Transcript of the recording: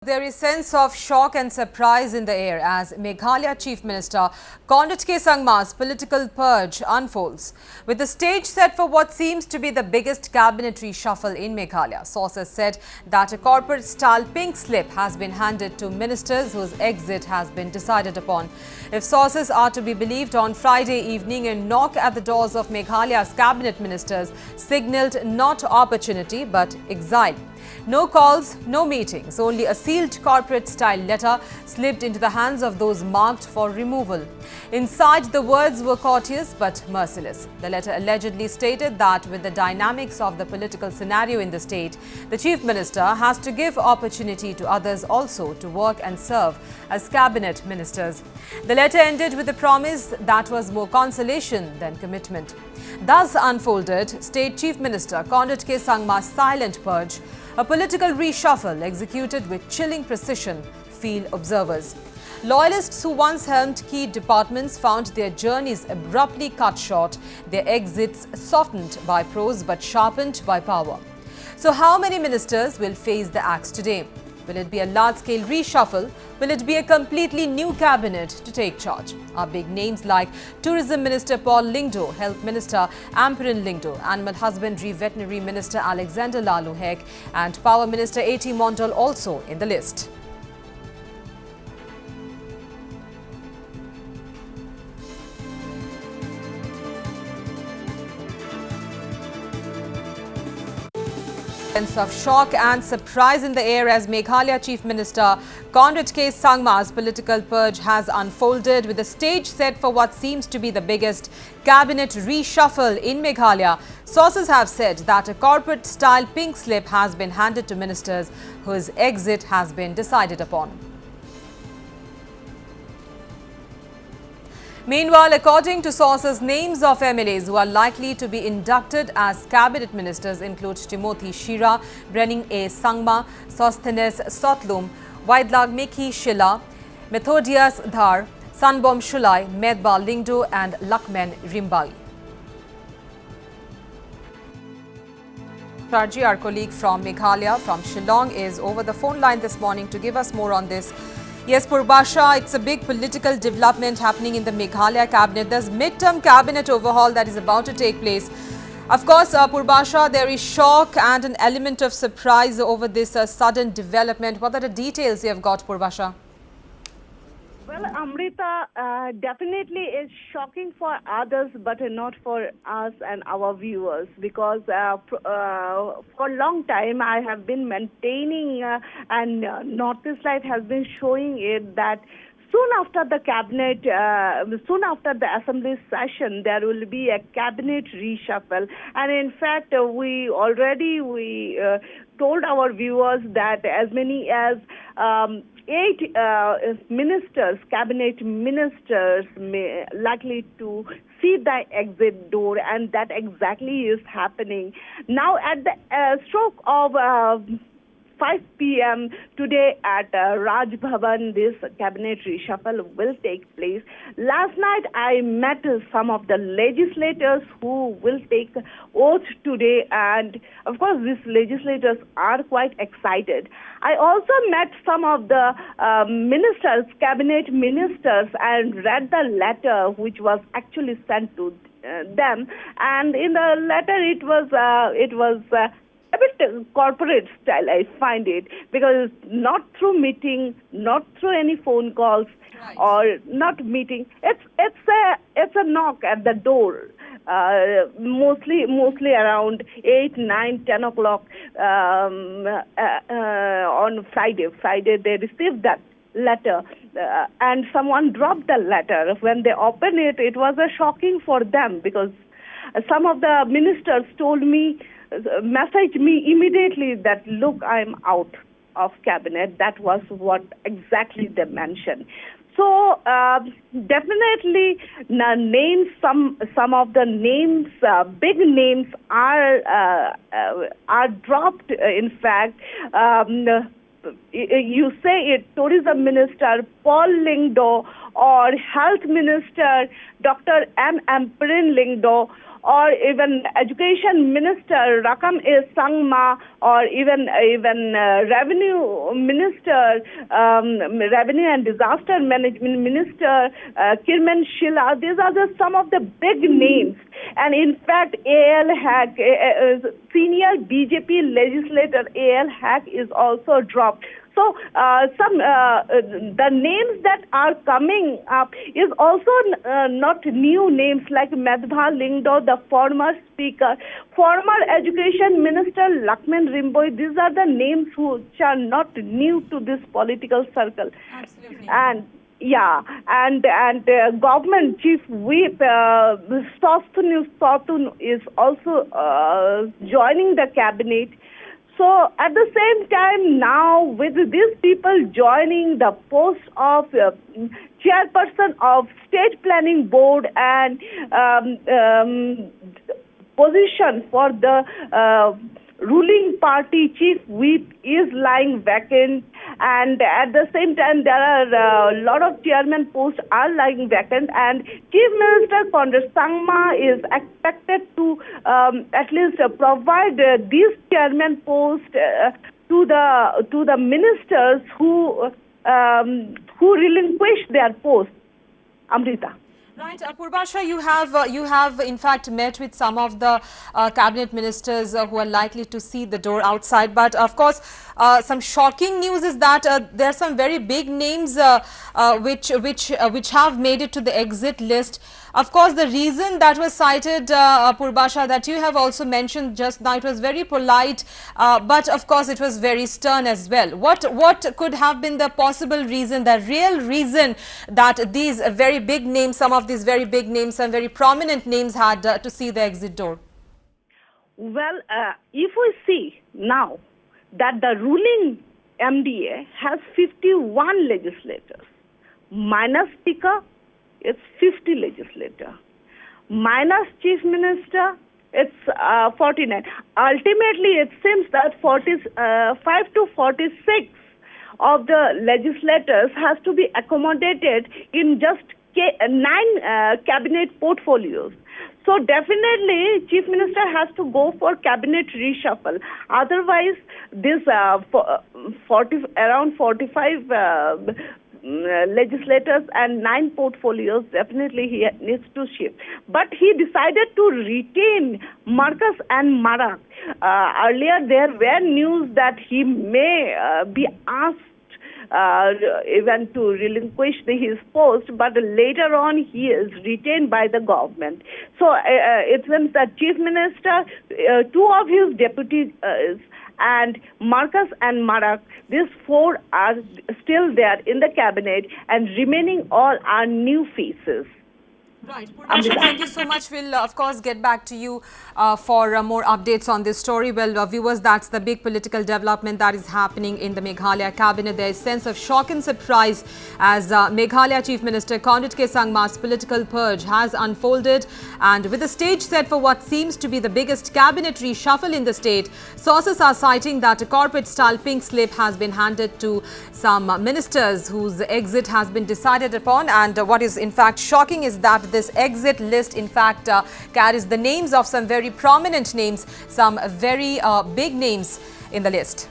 there is sense of shock and surprise in the air as Meghalaya Chief Minister Conrad K Sangma's political purge unfolds. With the stage set for what seems to be the biggest cabinet reshuffle in Meghalaya, sources said that a corporate-style pink slip has been handed to ministers whose exit has been decided upon. If sources are to be believed, on Friday evening, a knock at the doors of Meghalaya's cabinet ministers signalled not opportunity but exile. No calls, no meetings, only a sealed corporate-style letter slipped into the hands of those marked for removal. Inside, the words were courteous but merciless. The letter allegedly stated that with the dynamics of the political scenario in the state, the Chief Minister has to give opportunity to others also to work and serve as cabinet ministers. The letter ended with a promise that was more consolation than commitment. Thus unfolded State Chief Minister Conrad K Sangma's silent purge, a political reshuffle executed with chilling precision, feel observers. Loyalists who once helmed key departments found their journeys abruptly cut short, their exits softened by prose but sharpened by power. So how many ministers will face the axe today? Will it be a large-scale reshuffle? Will it be a completely new cabinet to take charge? Are big names like Tourism Minister Paul Lyngdoh, Health Minister Amperin Lyngdoh, Animal Husbandry Veterinary Minister Alexander Lalu Hek and Power Minister A.T. Mondal also in the list? Sense of shock and surprise in the air as Meghalaya Chief Minister Conrad K Sangma's political purge has unfolded, with the stage set for what seems to be the biggest cabinet reshuffle in Meghalaya. Sources have said that a corporate-style pink slip has been handed to ministers whose exit has been decided upon. Meanwhile, according to sources, names of MLAs who are likely to be inducted as cabinet ministers include Timothy Shira, Brening Sangma, Sosthenes Sohthun, Wailadmiki Shylla, Methodius Dkhar, Sanbor Shullai, Metbah Lyngdoh and Lahkmen Rymbui. Raji, our colleague from Meghalaya, from Shillong, is over the phone line this morning to give us more on this. Yes, Purbasha, it's a big political development happening in the Meghalaya cabinet. There's mid-term cabinet overhaul that is about to take place. Of course, Purbasha, there is shock and an element of surprise over this sudden development. What are the details you have got, Purbasha? Well, Amrita, definitely is shocking for others, but not for us and our viewers, because for a long time I have been maintaining and Northeast Light has been showing it that soon after the cabinet, soon after the assembly session, there will be a cabinet reshuffle. And in fact, we told our viewers that as many as 8 ministers, cabinet ministers, likely to see the exit door, and that exactly is happening. Now, at the stroke of 5 p.m. today at Raj Bhavan, this cabinet reshuffle will take place. Last night, I met some of the legislators who will take oath today, and of course, these legislators are quite excited. I also met some of the ministers, cabinet ministers, and read the letter which was actually sent to them. And in the letter, it was a bit corporate style, I find it, because not through meeting, not through any phone calls, right, or not meeting. It's a knock at the door. Mostly around 8, 9, 10 o'clock on Friday. They received that letter and someone dropped the letter. When they opened it, it was shocking for them, because some of the ministers told me, messaged me immediately that, look, I'm out of cabinet. That was what exactly they mentioned. So definitely names, some of the names, big names are dropped. In fact, you say it, Tourism Minister Paul Lyngdoh or Health Minister Dr. Amperin Lyngdoh or even Education Minister Conrad K Sangma, or even Revenue Minister, Revenue and Disaster Management Minister Shylla. These are some of the big names. And in fact, A.L. Hack, senior BJP legislator A.L. Hack is also dropped. So the names that are coming up is also not new names like Metbah, Lyngdoh, the former speaker, former education minister Lahkmen, Rymbui. These are the names which are not new to this political circle. Absolutely. And government chief whip Sohthun is also joining the cabinet. So at the same time now, with these people joining the post of chairperson of state planning board and position for the ruling party chief whip is lying vacant, and at the same time there are a lot of chairman posts are lying vacant, and Chief Minister Conrad K Sangma is expected to at least provide these chairman posts to the ministers who relinquish their posts. Amrita. Right, Purbasha, you have in fact met with some of the cabinet ministers who are likely to see the door outside. But of course, some shocking news is that there are some very big names which have made it to the exit list. Of course, the reason that was cited, Purbasha, that you have also mentioned just now, it was very polite, but of course it was very stern as well. What could have been the possible reason, the real reason that these very big names, some of these very big names, some very prominent names had to see the exit door? Well, if we see now that the ruling MDA has 51 legislators, minus speaker, it's 50 legislators. Minus chief minister, it's 49. Ultimately, it seems that 45 to 46 of the legislators has to be accommodated in just 9 cabinet portfolios. So definitely, chief minister has to go for cabinet reshuffle. Otherwise, this around 45 legislators and 9 portfolios, definitely he needs to shift. But he decided to retain Marcus and Marak. Earlier, there were news that he may be asked even to relinquish his post, but later on he is retained by the government. So it means that chief minister, 2 of his deputies and Marcus and Marak, these 4 are still there in the cabinet, and remaining all are new faces. Right. Thank you so much. We'll, of course, get back to you for more updates on this story. Well, viewers, that's the big political development that is happening in the Meghalaya cabinet. There is sense of shock and surprise as Meghalaya Chief Minister Conrad K Sangma's political purge has unfolded. And with the stage set for what seems to be the biggest cabinet reshuffle in the state, sources are citing that a corporate-style pink slip has been handed to some ministers whose exit has been decided upon. And what is in fact shocking is that this exit list in fact carries the names of some very prominent names, some very big names in the list.